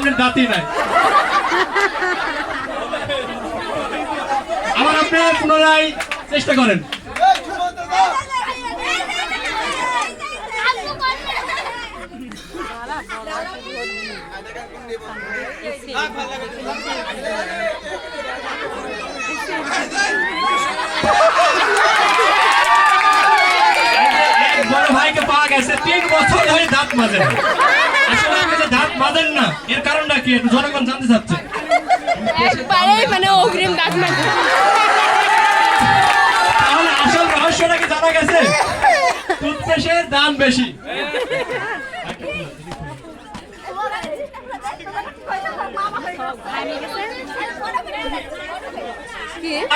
আপনার দাঁতই নাই। আবার আপনি পুনরায় চেষ্টা করেন। বড় ভাইকে পাওয়া গেছে 3 বছর ধরে দাঁত মাজেন। আসলে আপনি যে দাঁত মাজেন না, এর কারণটা কি একটু জনগণ জানতে চাচ্ছে। একবারে মানে অগ্রিম দাঁত মাজে। তাহলে আসল রহস্যটা কি জানা গেছে? টুথপেস্টের দাম বেশি।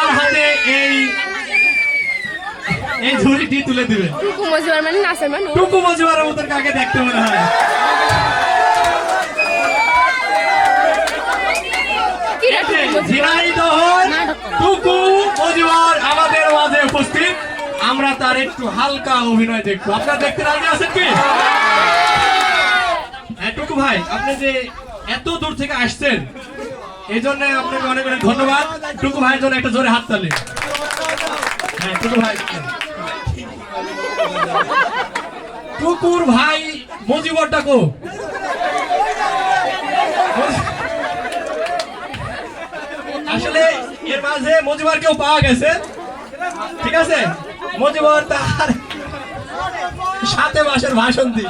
আর হাতে এই ঝুড়িটি তুলে দিবে। টুকু মজুয়ার মানে নাচের মানুষ। টুকু মজুয়ারের মতন কাকে দেখতে মনে হয়? ঝিনাইদহের টুকু মজুয়ার আমাদের মাঝে উপস্থিত। আমরা তার একটু হালকা অভিনয় দেখবো। আপনারা দেখতে রাজি আছেন কি? হ্যাঁ টুকু ভাই, আপনি যে এত দূর থেকে আসছেন এই জন্য আপনাকে অনেক অনেক ধন্যবাদ। টুকু ভাইয়ের জন্য একটা জোরে হাততালি। হ্যাঁ টুকু ভাই, টুকুর ভাই মজিবরটা কো? আসলে এর মাঝে মজিবর কেউ পাওয়া গেছে, ঠিক আছে? মজিবর তার 7 মাসের ভাষণ দি।